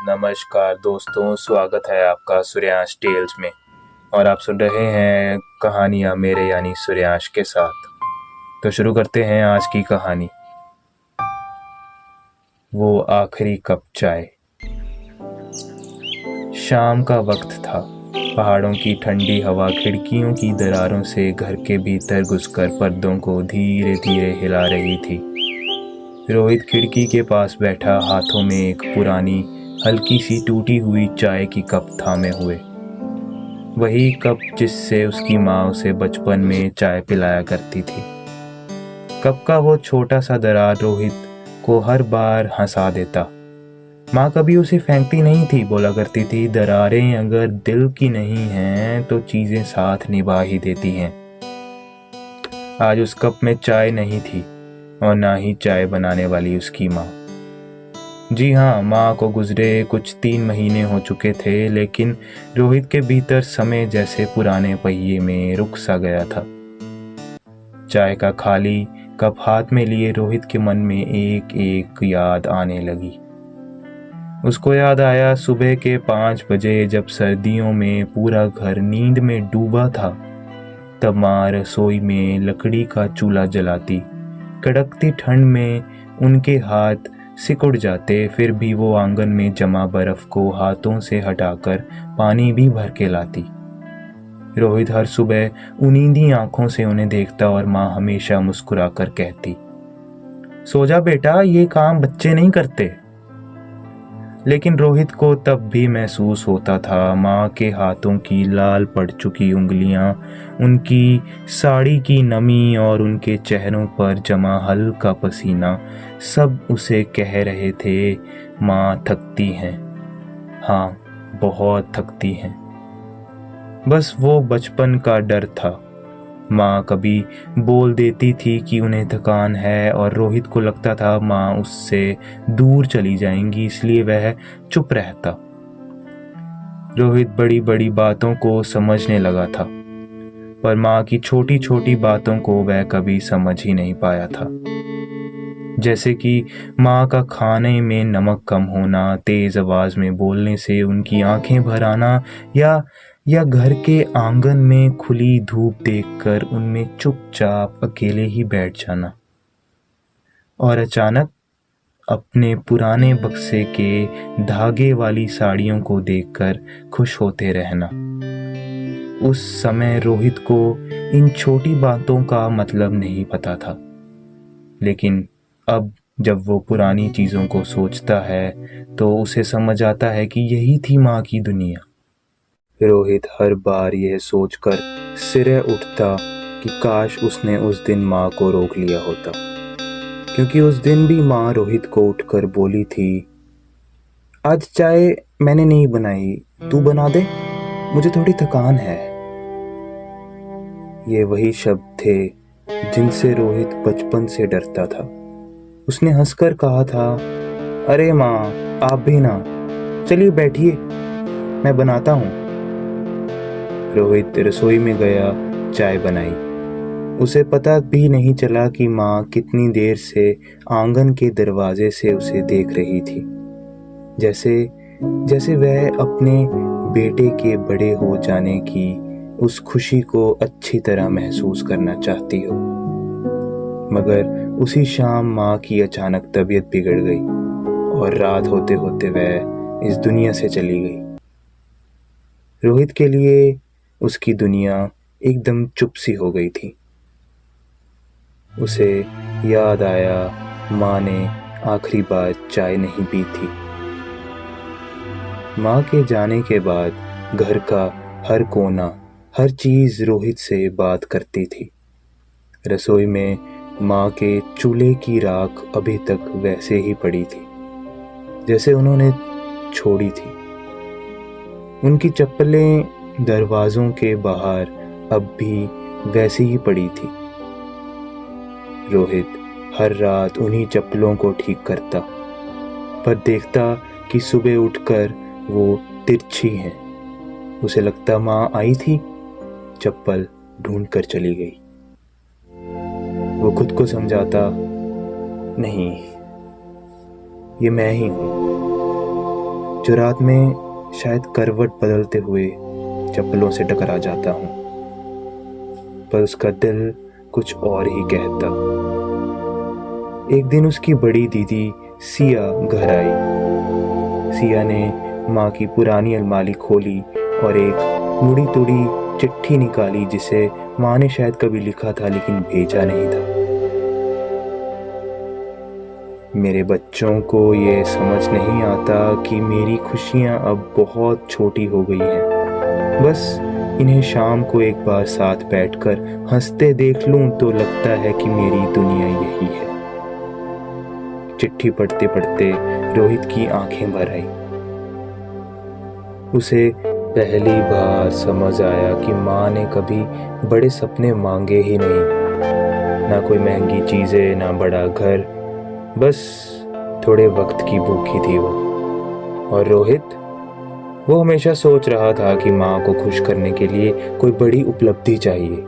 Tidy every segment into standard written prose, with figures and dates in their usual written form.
नमस्कार दोस्तों, स्वागत है आपका सूर्यांश टेल्स में। और आप सुन रहे हैं कहानियाँ मेरे यानी सूर्यांश के साथ। तो शुरू करते हैं आज की कहानी। वो आखिरी कप चाय। शाम का वक्त था। पहाड़ों की ठंडी हवा खिड़कियों की दरारों से घर के भीतर घुसकर पर्दों को धीरे धीरे हिला रही थी। रोहित खिड़की के पास बैठा, हाथों में एक पुरानी हल्की सी टूटी हुई चाय की कप थामे हुए। वही कप जिससे उसकी माँ उसे बचपन में चाय पिलाया करती थी। कप का वो छोटा सा दरार रोहित को हर बार हंसा देता। माँ कभी उसे फेंकती नहीं थी, बोला करती थी, दरारें अगर दिल की नहीं हैं तो चीजें साथ निभा ही देती हैं। आज उस कप में चाय नहीं थी और ना ही चाय बनाने वाली उसकी माँ। जी हाँ, माँ को गुजरे कुछ 3 महीने हो चुके थे, लेकिन रोहित के भीतर समय जैसे पुराने पहिए में रुक सा गया था। चाय का खाली कप हाथ में लिए रोहित के मन में एक एक याद आने लगी। उसको याद आया सुबह के 5 बजे, जब सर्दियों में पूरा घर नींद में डूबा था। तब माँ रसोई में लकड़ी का चूल्हा जलाती। कड़कती ठंड में उनके हाथ सिकुड़ जाते, फिर भी वो आंगन में जमा बर्फ को हाथों से हटाकर पानी भी भर के लाती। रोहित हर सुबह उनींदी आंखों से उन्हें देखता और माँ हमेशा मुस्कुराकर कहती, सो जा बेटा, ये काम बच्चे नहीं करते। लेकिन रोहित को तब भी महसूस होता था, माँ के हाथों की लाल पड़ चुकी उंगलियां, उनकी साड़ी की नमी और उनके चेहरों पर जमा हल्का पसीना, सब उसे कह रहे थे, माँ थकती हैं। हाँ, बहुत थकती हैं। बस वो बचपन का डर था। माँ कभी बोल देती थी कि उन्हें थकान है और रोहित को लगता था माँ उससे दूर चली जाएंगी, इसलिए वह चुप रहता। रोहित बड़ी बड़ी बातों को समझने लगा था, पर माँ की छोटी छोटी बातों को वह कभी समझ ही नहीं पाया था। जैसे कि माँ का खाने में नमक कम होना, तेज आवाज में बोलने से उनकी आंखें भर आना, या घर के आंगन में खुली धूप देखकर उनमें चुपचाप अकेले ही बैठ जाना। और अचानक अपने पुराने बक्से के धागे वाली साड़ियों को देखकर खुश होते रहना। उस समय रोहित को इन छोटी बातों का मतलब नहीं पता था, लेकिन अब जब वो पुरानी चीजों को सोचता है तो उसे समझ आता है कि यही थी माँ की दुनिया। रोहित हर बार यह सोचकर सिरे उठता कि काश उसने उस दिन माँ को रोक लिया होता, क्योंकि उस दिन भी माँ रोहित को उठकर बोली थी, आज चाय मैंने नहीं बनाई, तू बना दे, मुझे थोड़ी थकान है। ये वही शब्द थे जिनसे रोहित बचपन से डरता था। उसने हंसकर कहा था, अरे माँ, आप भी ना, चलिए बैठिए, मैं बनाता हूँ। रोहित रसोई में गया, चाय बनाई। उसे पता भी नहीं चला कि माँ कितनी देर से आंगन के दरवाजे से उसे देख रही थी, जैसे जैसे वह अपने बेटे के बड़े हो जाने की उस खुशी को अच्छी तरह महसूस करना चाहती हो। मगर उसी शाम माँ की अचानक तबीयत बिगड़ गई और रात होते होते वह इस दुनिया से चली गई। रोहित के लिए उसकी दुनिया एकदम चुप सी हो गई थी। उसे याद आया माँ ने आखिरी बार चाय नहीं पी थी। माँ के जाने के बाद घर का हर कोना, हर चीज रोहित से बात करती थी। रसोई में माँ के चूल्हे की राख अभी तक वैसे ही पड़ी थी जैसे उन्होंने छोड़ी थी। उनकी चप्पलें दरवाजों के बाहर अब भी वैसी ही पड़ी थी। रोहित हर रात उन्हीं चप्पलों को ठीक करता, पर देखता कि सुबह उठकर वो तिरछी हैं। उसे लगता माँ आई थी, चप्पल ढूंढ कर चली गई। वो खुद को समझाता, नहीं, ये मैं ही हूँ। जो रात में शायद करवट बदलते हुए चप्पलों से टकरा जाता हूँ, पर उसका दिल कुछ और ही कहता। एक दिन उसकी बड़ी दीदी सिया घर आई। सिया ने माँ की पुरानी अलमारी खोली और एक मुड़ी तुड़ी चिट्ठी निकाली, जिसे माँ ने शायद कभी लिखा था लेकिन भेजा नहीं था। मेरे बच्चों को ये समझ नहीं आता कि मेरी खुशियाँ अब बहुत छोटी हो गई हैं। बस इन्हें शाम को एक बार साथ बैठकर हंसते देख लूं तो लगता है कि मेरी दुनिया यही है। चिट्ठी पढ़ते पढ़ते रोहित की आंखें भर आई। उसे पहली बार समझ आया कि माँ ने कभी बड़े सपने मांगे ही नहीं, ना कोई महंगी चीज़ें, ना बड़ा घर, बस थोड़े वक्त की भूखी थी वो। और रोहित, वो हमेशा सोच रहा था कि माँ को खुश करने के लिए कोई बड़ी उपलब्धि चाहिए।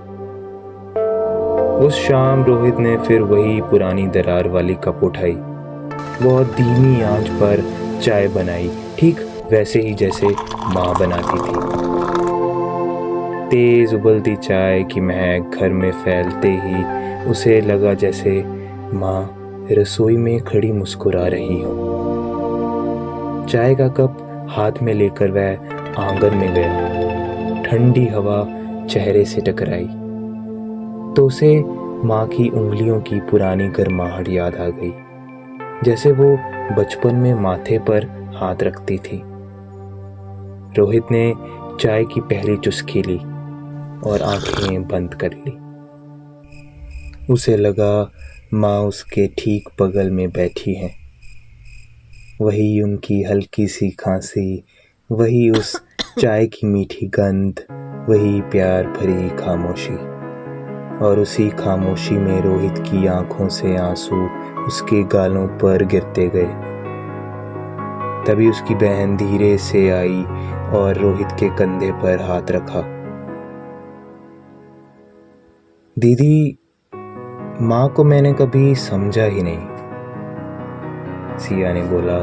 उस शाम रोहित ने फिर वही पुरानी दरार वाली कप उठाई, बहुत धीमी आंच पर चाय बनाई, ठीक वैसे ही जैसे माँ बनाती थी। तेज उबलती चाय की महक घर में फैलते ही उसे लगा जैसे माँ रसोई में खड़ी मुस्कुरा रही हो। चाय का कप हाथ में लेकर वह आंगन में गया। ठंडी हवा चेहरे से टकराई तो उसे माँ की उंगलियों की पुरानी गर्माहट याद आ गई, जैसे वो बचपन में माथे पर हाथ रखती थी। रोहित ने चाय की पहली चुस्की ली और आंखें बंद कर ली। उसे लगा माँ उसके ठीक बगल में बैठी है। वही उनकी हल्की सी खांसी, वही उस चाय की मीठी गंध, वही प्यार भरी खामोशी। और उसी खामोशी में रोहित की आंखों से आंसू उसके गालों पर गिरते गए। तभी उसकी बहन धीरे से आई और रोहित के कंधे पर हाथ रखा। दीदी, माँ को मैंने कभी समझा ही नहीं, सिया ने बोला।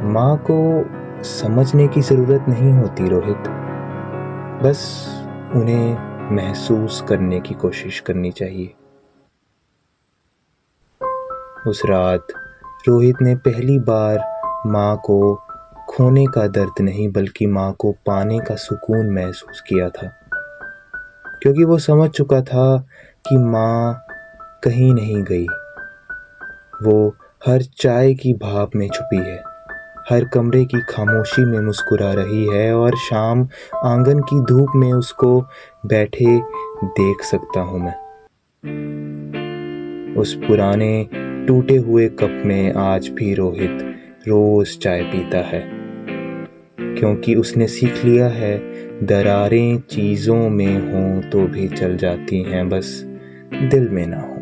माँ को समझने की जरूरत नहीं होती रोहित, बस उन्हें महसूस करने की कोशिश करनी चाहिए। उस रात रोहित ने पहली बार माँ को खोने का दर्द नहीं बल्कि माँ को पाने का सुकून महसूस किया था, क्योंकि वो समझ चुका था कि माँ कहीं नहीं गई। वो हर चाय की भाप में छुपी है, हर कमरे की खामोशी में मुस्कुरा रही है, और शाम आंगन की धूप में उसको बैठे देख सकता हूँ मैं। उस पुराने टूटे हुए कप में आज भी रोहित रोज चाय पीता है, क्योंकि उसने सीख लिया है दरारें चीज़ों में हों तो भी चल जाती हैं, बस दिल में ना हो।